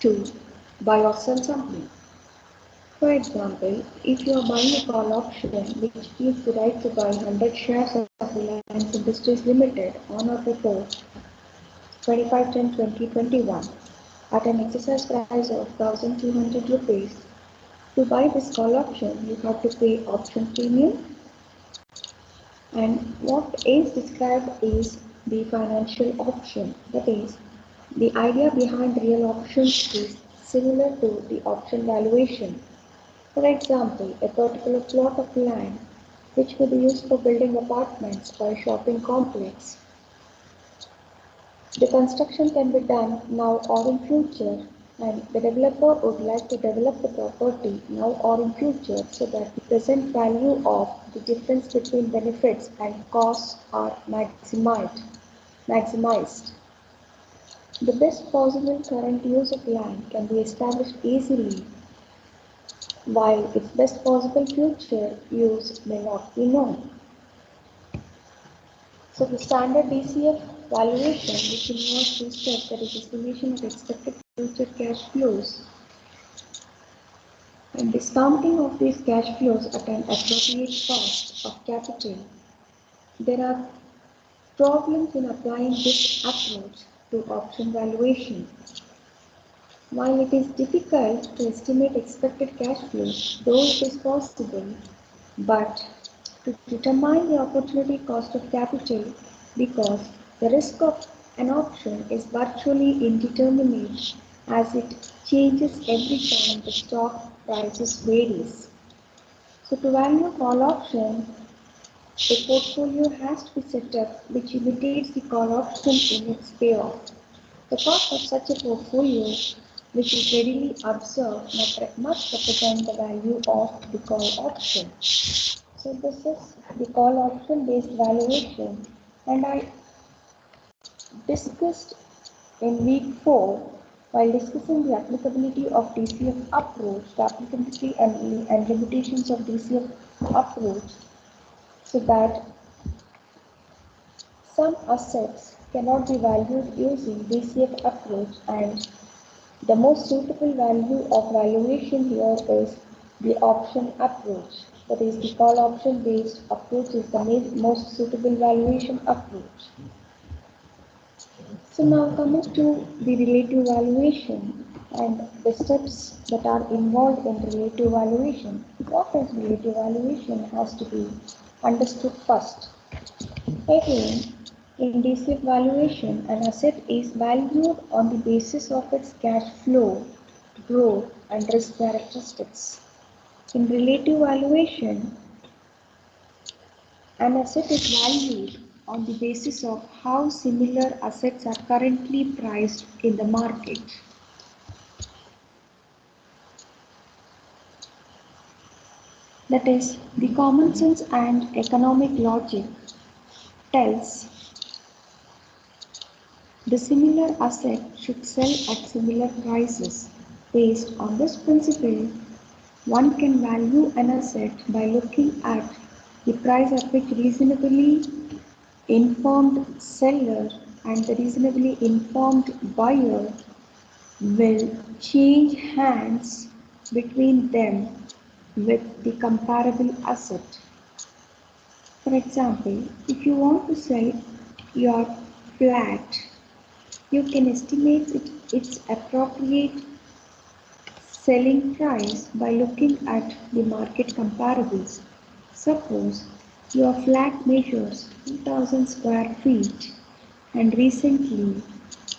to buy or sell something. For example, if you are buying a call option which gives the right to buy 100 shares of Reliance Industries Limited on or before 25/10/2021 at an exercise price of 1,200 rupees, to buy this call option, you have to pay option premium, and what is described is the financial option. That is, the idea behind real options is similar to the option valuation. For example, a particular plot of land which could be used for building apartments or a shopping complex. The construction can be done now or in future, and the developer would like to develop the property now or in future so that the present value of the difference between benefits and costs are maximized. The best possible current use of land can be established easily, while its best possible future use may not be known. So the standard DCF valuation, which involves two steps, that is estimation of expected future cash flows and discounting of these cash flows at an appropriate cost of capital. There are problems in applying this approach to option valuation. While it is difficult to estimate expected cash flows, though it is possible, but to determine the opportunity cost of capital, because the risk of an option is virtually indeterminate as it changes every time the stock prices varies. So to value call option, a portfolio has to be set up which imitates the call option in its payoff. The cost of such a portfolio, which is readily observed, must represent the value of the call option. So this is the call option based valuation, and I discussed in week 4 while discussing the applicability of DCF approach, the applicability and limitations of DCF approach, so that some assets cannot be valued using DCF approach, and the most suitable value of valuation here is the option approach. That is, the call option based approach is the most suitable valuation approach. So now coming to the relative valuation and the steps that are involved in relative valuation. What is relative valuation has to be understood first. Again, in DCF valuation, an asset is valued on the basis of its cash flow, growth, and risk characteristics. In relative valuation, an asset is valued on the basis of how similar assets are currently priced in the market. That is, the common sense and economic logic tells the similar asset should sell at similar prices. Based on this principle, one can value an asset by looking at the price at which reasonably informed seller and the reasonably informed buyer will change hands between them with the comparable asset. For example, if you want to sell your flat, you can estimate its appropriate selling price by looking at the market comparables. Suppose your flat measures 2000 square feet and recently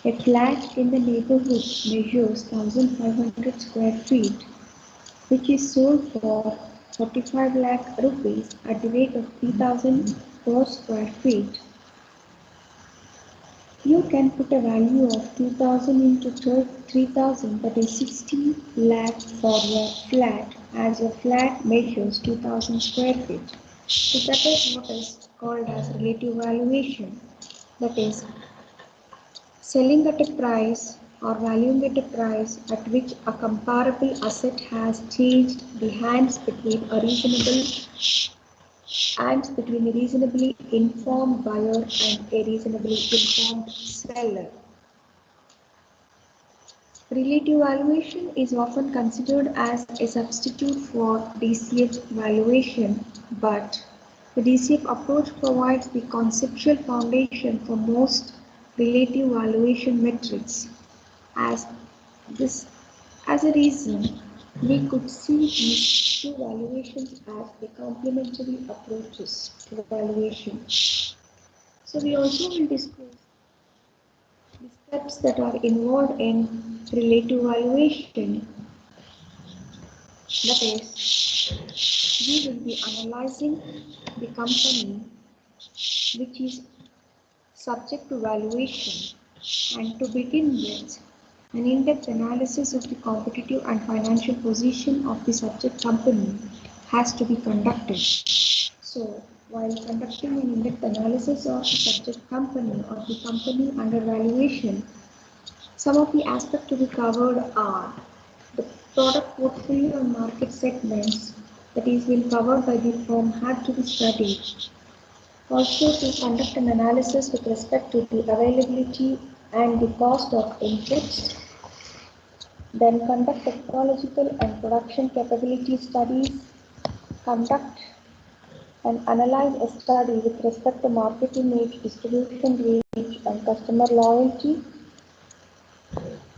a flat in the neighborhood measures 1500 square feet, which is sold for 45 lakh rupees at the rate of 3000 per square feet. You can put a value of 2000 into 3000, that is 60 lakh for your flat, as your flat measures 2000 square feet. So that is what is called as relative valuation. That is, selling at a price or valuing at a price at which a comparable asset has changed the hands between a reasonably informed buyer and a reasonably informed seller. Relative valuation is often considered as a substitute for DCF valuation, but the DCF approach provides the conceptual foundation for most relative valuation metrics. As this as a reason, we could see these two valuations as the complementary approaches to valuation. So we also will discuss the steps that are involved in relative valuation. That is, we will be analyzing the company which is subject to valuation, and to begin with, an in-depth analysis of the competitive and financial position of the subject company has to be conducted. So, while conducting an in-depth analysis of the subject company or the company under valuation, some of the aspects to be covered are the product portfolio and market segments that is been covered by the firm have to be studied. Also, to conduct an analysis with respect to the availability and the cost of inputs, then conduct technological and production capability studies, conduct and analyze a study with respect to market image, distribution reach, and customer loyalty,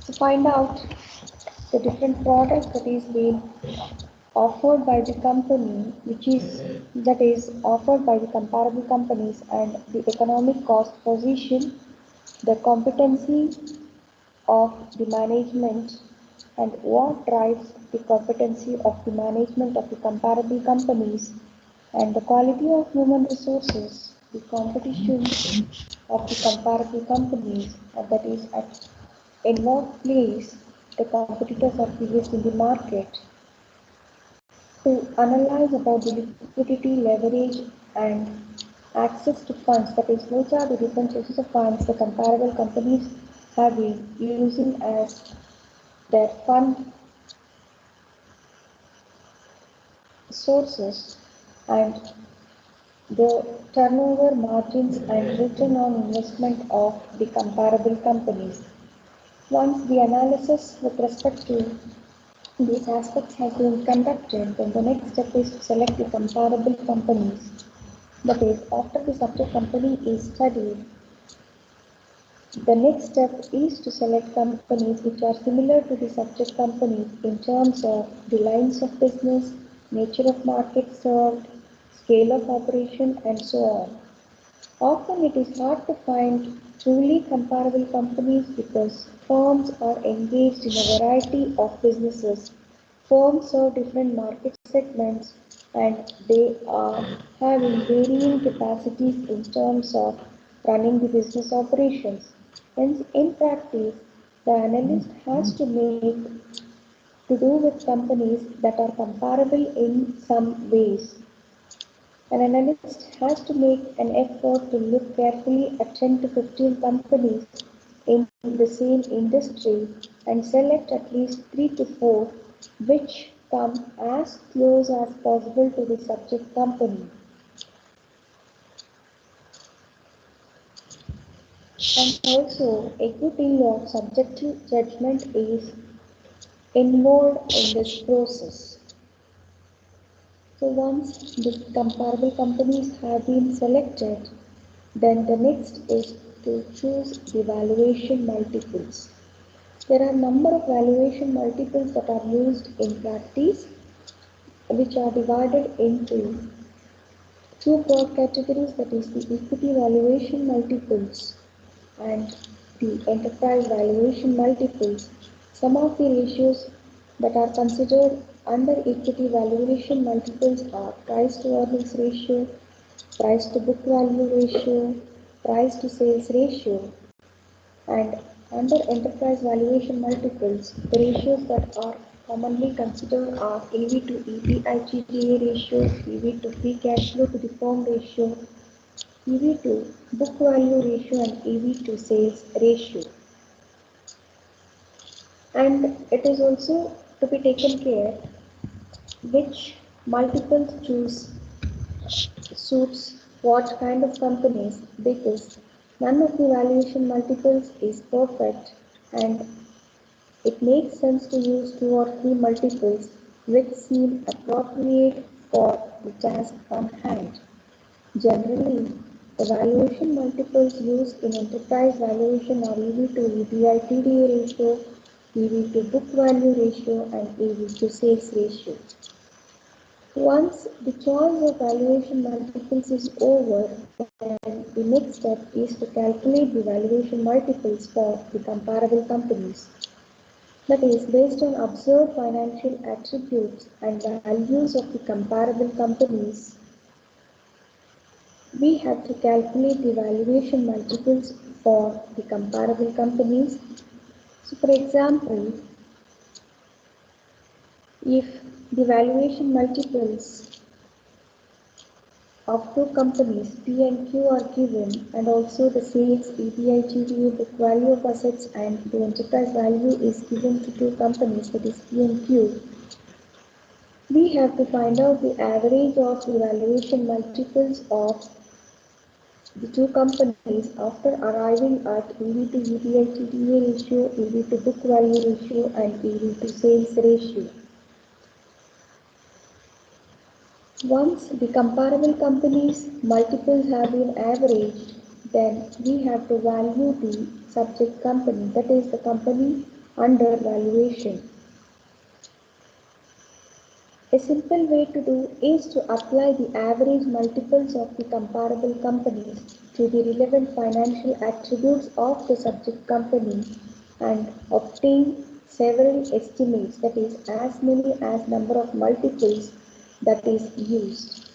to find out the different products that is being offered by the company, that is offered by the comparable companies, and the economic cost position, the competency of the management, and what drives the competency of the management of the comparable companies, and the quality of human resources, the competition of the comparable companies, that is in what place the competitors are placed in the market, to analyze about the liquidity, leverage, and access to funds, that is, which are the different sources of funds the comparable companies have been using as their fund sources, and the turnover margins and return on investment of the comparable companies. Once the analysis with respect to these aspects has been conducted, then the next step is to select the comparable companies. That is, after the subject company is studied, the next step is to select companies which are similar to the subject companies in terms of the lines of business, nature of market served, scale of operation, and so on. Often it is hard to find truly comparable companies because firms are engaged in a variety of businesses. Firms serve different market segments and they are having varying capacities in terms of running the business operations. Hence, in practice, the analyst has to make to do with companies that are comparable in some ways. An analyst has to make an effort to look carefully at 10 to 15 companies in the same industry and select at least 3 to 4 which come as close as possible to the subject company. And also, a good deal of subjective judgment is involved in this process. So once the comparable companies have been selected, then the next is to choose the valuation multiples. There are a number of valuation multiples that are used in practice, which are divided into two broad categories, that is the equity valuation multiples and the enterprise valuation multiples. Some of the ratios that are considered under equity valuation multiples are price to earnings ratio, price to book value ratio, price to sales ratio, and under enterprise valuation multiples, the ratios that are commonly considered are EV to EBITDA ratio, EV to free cash flow to the firm ratio, EV to book value ratio, and EV to sales ratio. And it is also to be taken care which multiples choose suits what kind of companies, because none of the valuation multiples is perfect and it makes sense to use 2 or 3 multiples which seem appropriate for the task on hand. Generally, the valuation multiples used in enterprise valuation are EV to EBITDA ratio, EV to book value ratio, and EV to sales ratio. Once the choice of valuation multiples is over, then the next step is to calculate the valuation multiples for the comparable companies. That is, based on observed financial attributes and values of the comparable companies, we have to calculate the valuation multiples for the comparable companies. So, for example, if the valuation multiples of two companies P and Q are given, and also the sales, EBITDA, book value of assets, and the enterprise value is given to two companies, that is P and Q, we have to find out the average of the valuation multiples of the two companies after arriving at EV to EBITDA ratio, EV to book value ratio, and EV to sales ratio. Once the comparable companies' multiples have been averaged, then we have to value the subject company, that is the company under valuation. A simple way to do is to apply the average multiples of the comparable companies to the relevant financial attributes of the subject company and obtain several estimates, that is as many as number of multiples that is used,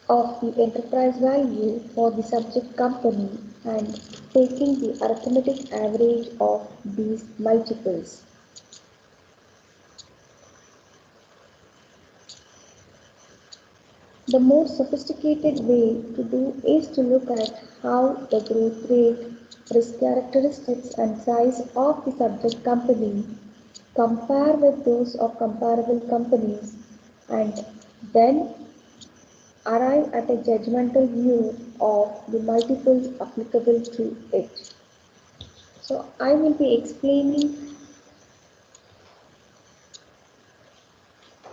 of the enterprise value for the subject company and taking the arithmetic average of these multiples. The most sophisticated way to do is to look at how the growth rate, risk characteristics, and size of the subject company compare with those of comparable companies, and then arrive at a judgmental view of the multiples applicable to it. So I will be explaining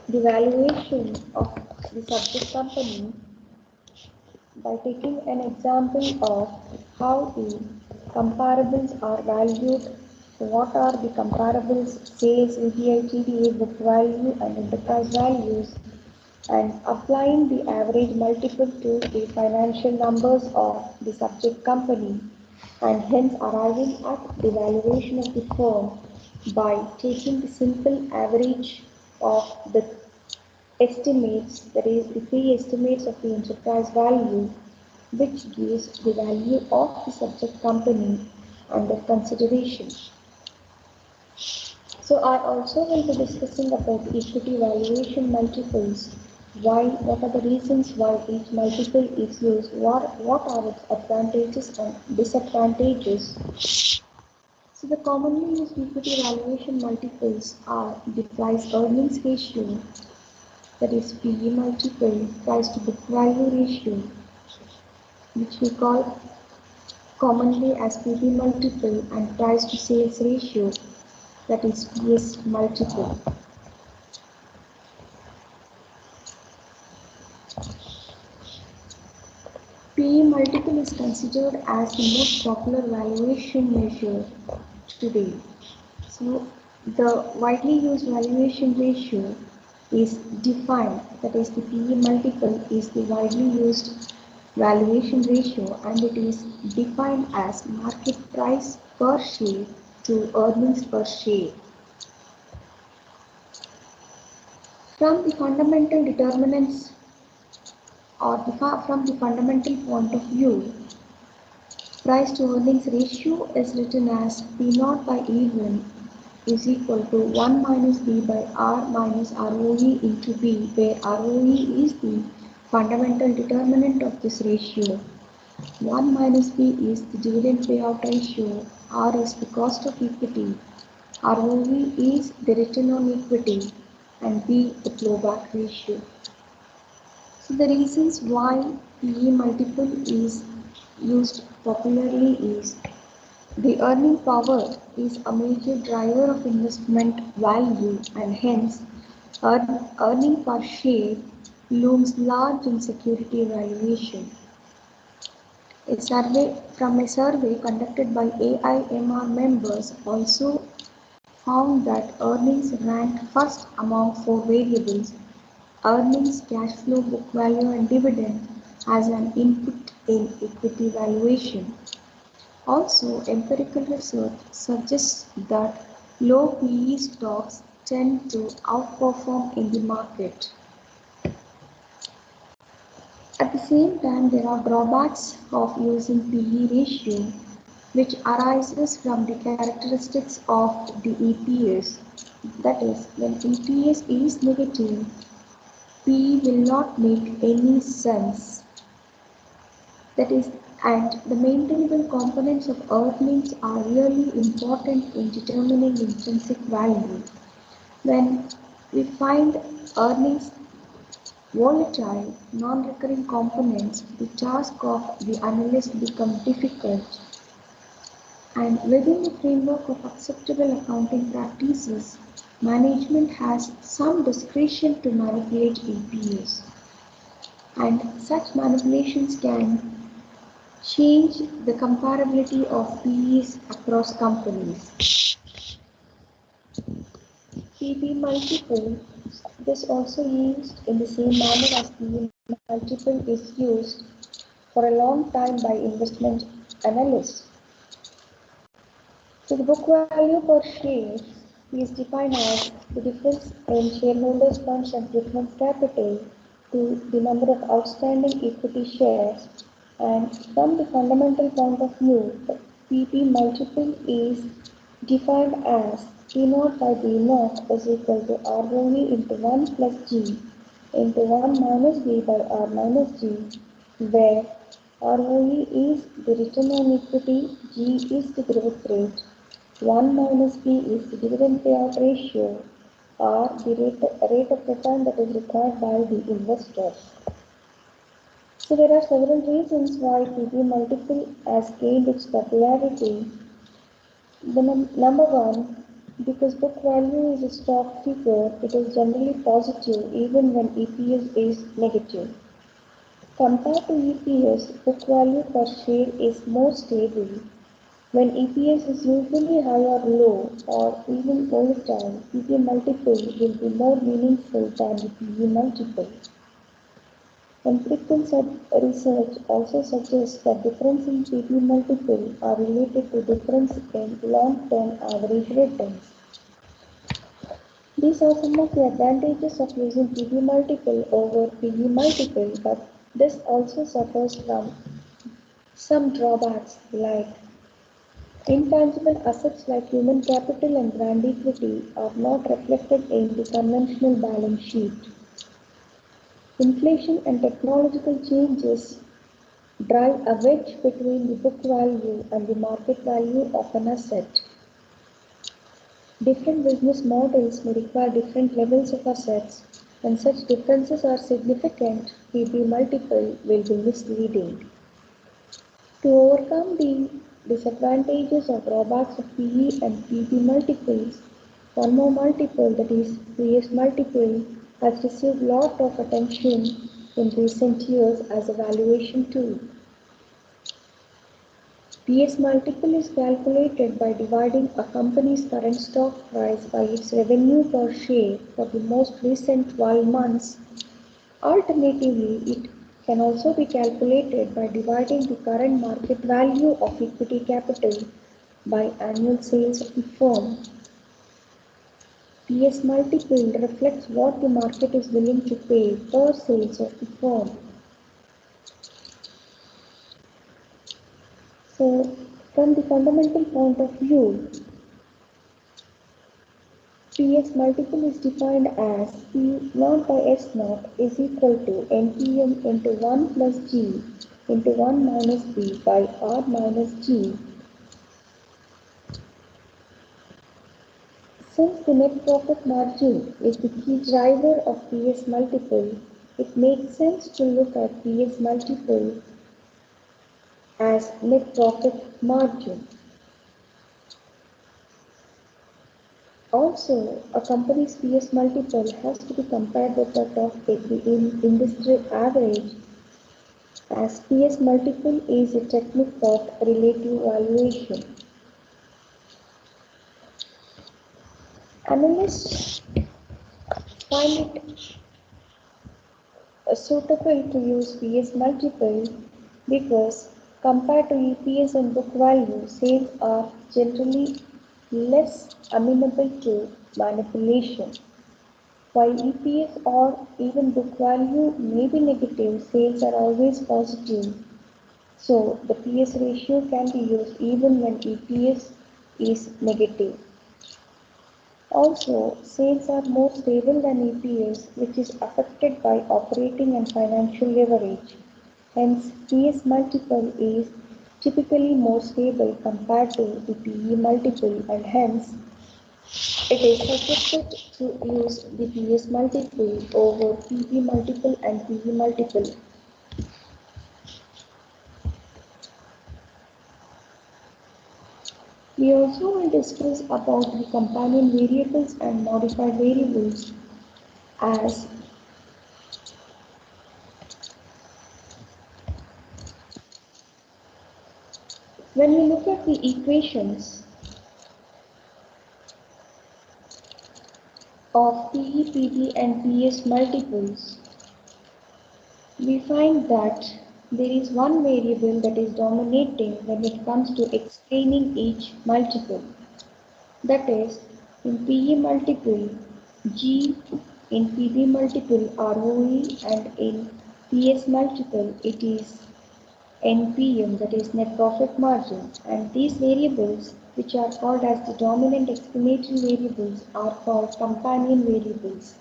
the valuation of the subject company by taking an example of how the comparables are valued, what are the comparables, sales, EBITDA, book value, and enterprise values, and applying the average multiple to the financial numbers of the subject company, and hence arriving at the valuation of the firm by taking the simple average of the estimates, that is the three estimates of the enterprise value, which gives the value of the subject company under consideration. So I also will be discussing about equity valuation multiples, what are the reasons why each multiple is used, what are its advantages and disadvantages. So the commonly used equity valuation multiples are the price earnings ratio, that is PE multiple, price to book value ratio, which we call commonly as PB multiple, and price to sales ratio, that is PS multiple. PE multiple is considered as the most popular valuation measure today. So the widely used valuation ratio is defined, that is the PE multiple is the widely used valuation ratio, and it is defined as market price per share to earnings per share. From the fundamental determinants or from the fundamental point of view, price to earnings ratio is written as P0 by E1 is equal to 1 minus B by R minus ROE into B, where ROE is the fundamental determinant of this ratio. 1 minus B is the dividend payout ratio, R is the cost of equity, ROE is the return on equity, and B the flowback ratio. So the reasons why PE multiple is used popularly is The earning power is a major driver of investment value and hence earning per share looms large in security valuation. A survey conducted by AIMR members also found that earnings ranked first among four variables: earnings, cash flow, book value, and dividend as an input in equity valuation. Also, empirical research suggests that low PE stocks tend to outperform in the market. At the same time, there are drawbacks of using PE ratio, which arises from the characteristics of the EPS. That is, when EPS is negative, PE will not make any sense. That is, and the maintainable components of earnings are really important in determining intrinsic value. When we find earnings volatile, non-recurring components, the task of the analyst becomes difficult. And within the framework of acceptable accounting practices, management has some discretion to manipulate EPS. And such manipulations can change the comparability of PEs across companies. PB multiple, this also used in the same manner as PE multiple is used for a long time by investment analysts. So the book value per share is defined as the difference in shareholders' funds and preference capital to the number of outstanding equity shares, and from the fundamental point of view, the PB multiple is defined as P0 by B0 is equal to ROE into 1 plus G into 1 minus B by R minus G, where ROE is the return on equity, G is the growth rate, 1 minus B is the dividend payout ratio, R the rate of return that is required by the investors. So there are several reasons why PB multiple has gained its popularity. Number one, because book value is a stock figure, it is generally positive even when EPS is negative. Compared to EPS, book value per share is more stable. When EPS is usually high or low or even volatile, PB multiple will be more meaningful than the PE multiple. Empirical research also suggests that difference in PB multiple are related to difference in long-term average returns. These are some of the advantages of using PB multiple over PE multiple, but this also suffers from some drawbacks like intangible assets like human capital and brand equity are not reflected in the conventional balance sheet. Inflation and technological changes drive a wedge between the book value and the market value of an asset. Different business models may require different levels of assets. When such differences are significant, PB multiple will be misleading. To overcome the disadvantages or drawbacks of PE and PB multiples, one more multiple, that is PS multiple, has received lot of attention in recent years as a valuation tool. PS multiple is calculated by dividing a company's current stock price by its revenue per share for the most recent 12 months. Alternatively, it can also be calculated by dividing the current market value of equity capital by annual sales of the firm. PS multiple reflects what the market is willing to pay per sales of the firm. So, from the fundamental point of view, PS multiple is defined as P0 by S0 is equal to NPM into 1 plus G into 1 minus B by R minus G. Since the net profit margin is the key driver of PS multiple, it makes sense to look at PS multiple as net profit margin. Also, a company's PS multiple has to be compared with that of the industry average, as PS multiple is a technique of relative valuation. Analysts find it suitable to use PS multiple because compared to EPS and book value, sales are generally less amenable to manipulation. While EPS or even book value may be negative, sales are always positive. So the PS ratio can be used even when EPS is negative. Also, sales are more stable than EPS, which is affected by operating and financial leverage. Hence, PS multiple is typically more stable compared to the PE multiple, and hence it is suggested to use the PS multiple over PB multiple and PE multiple. We also will discuss about the companion variables and modified variables as when we look at the equations of PE, PB and PS multiples, we find that there is one variable that is dominating when it comes to explaining each multiple. That is, in PE multiple, G, in PB multiple, ROE, and in PS multiple, it is NPM, that is net profit margin. And these variables, which are called as the dominant explanatory variables, are called companion variables.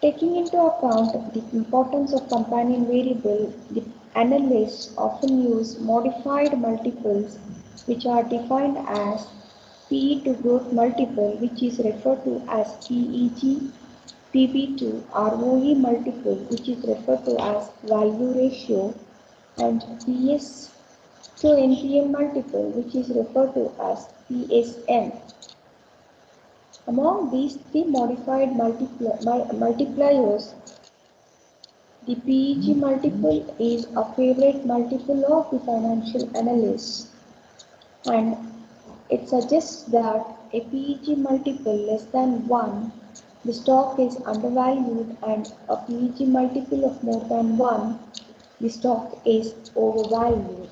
Taking into account the importance of companion variable, the analysts often use modified multiples, which are defined as PE to growth multiple, which is referred to as PEG, PB to ROE multiple, which is referred to as value ratio, and PS to NPM multiple, which is referred to as PSM. Among these three modified multipliers, the PEG multiple is a favorite multiple of the financial analysts, and it suggests that a PEG multiple less than 1, the stock is undervalued, and a PEG multiple of more than 1, the stock is overvalued.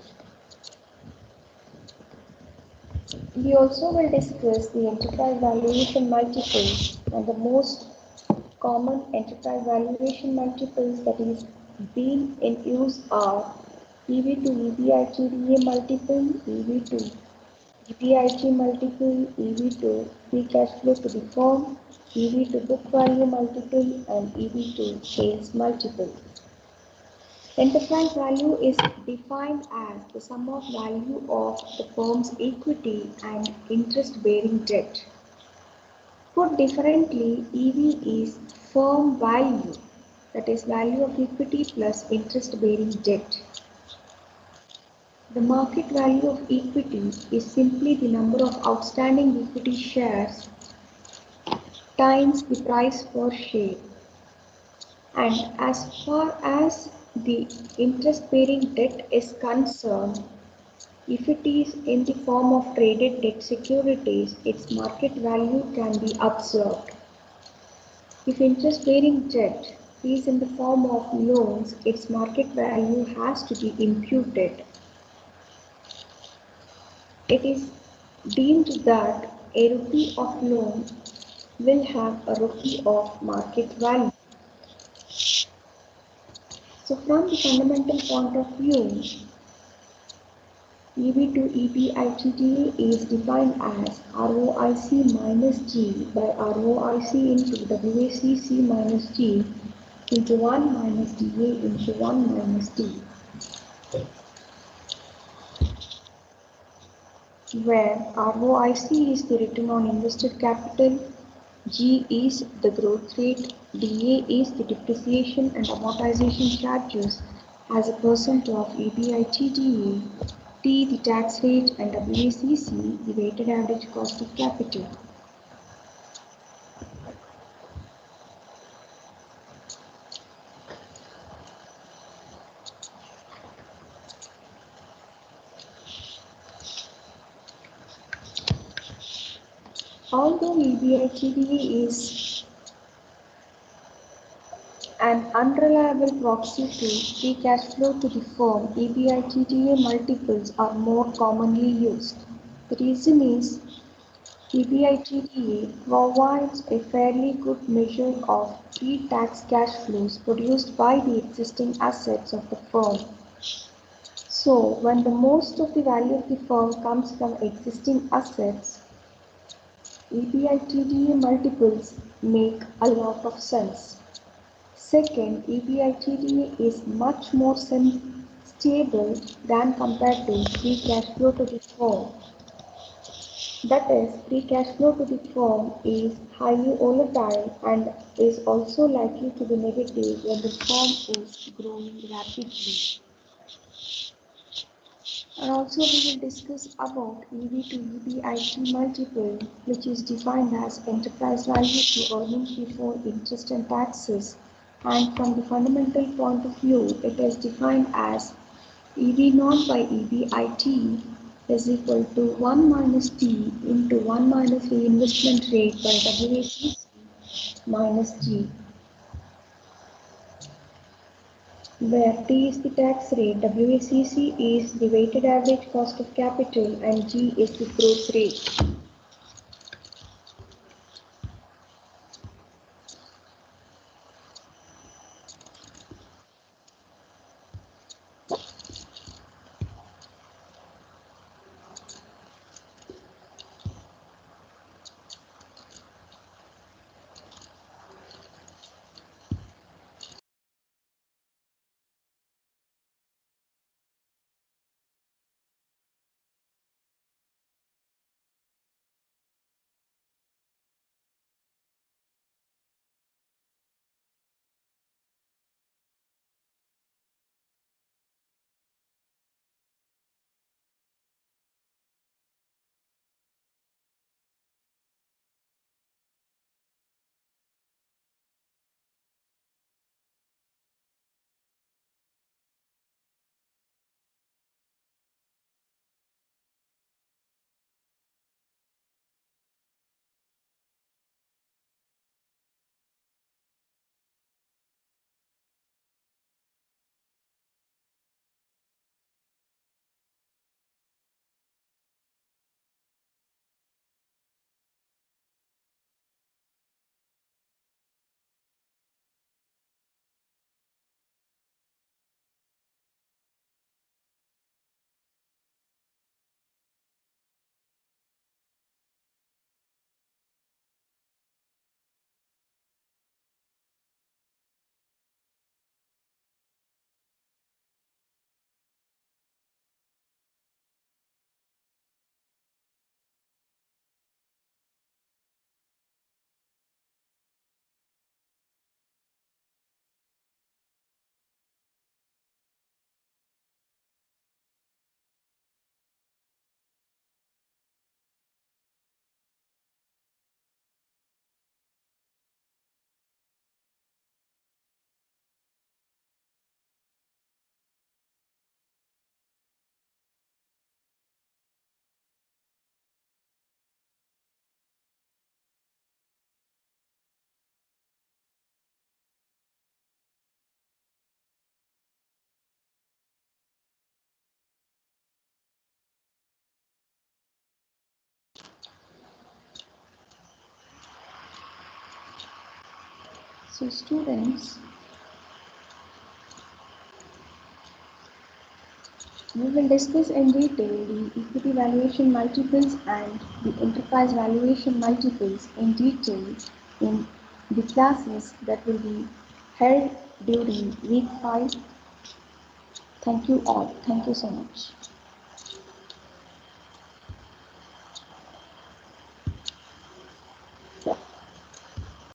We also will discuss the enterprise valuation multiples, and the most common enterprise valuation multiples that is being in use are EV to EBITDA multiple, EV to EBIT multiple, EV to free cash flow to the firm, EV to book value multiple, and EV to sales multiple. Enterprise value is defined as the sum of value of the firm's equity and interest-bearing debt. Put differently, EV is firm value, that is value of equity plus interest-bearing debt. The market value of equity is simply the number of outstanding equity shares times the price per share. And as far as the interest-bearing debt is concerned, if it is in the form of traded debt securities, its market value can be observed. If interest-bearing debt is in the form of loans, its market value has to be imputed. It is deemed that a rupee of loan will have a rupee of market value. So from the fundamental point of view, EV to EBITDA is defined as ROIC minus G by ROIC into WACC minus G into 1 minus DA into 1 minus D, where ROIC is the return on invested capital, G is the growth rate, DA is the depreciation and amortization charges as a percent of EBITDA, T the tax rate, and WACC the weighted average cost of capital. Although EBITDA is an unreliable proxy to free cash flow to the firm, EBITDA multiples are more commonly used. The reason is EBITDA provides a fairly good measure of pre-tax cash flows produced by the existing assets of the firm. So, when the most of the value of the firm comes from existing assets, EBITDA multiples make a lot of sense. Second, EBITDA is much more stable than compared to free cash flow to the firm. That is, free cash flow to the firm is highly volatile and is also likely to be negative when the firm is growing rapidly. And also we will discuss about EV to EBIT multiple, which is defined as enterprise value to earnings before interest and taxes. And from the fundamental point of view, it is defined as EV naught by EBIT is equal to 1 minus T into 1 minus reinvestment rate by WACC minus G, where T is the tax rate, WACC is the weighted average cost of capital, and G is the growth rate. So students, we will discuss in detail the equity valuation multiples and the enterprise valuation multiples in detail in the classes that will be held during week 5. Thank you all. Thank you so much.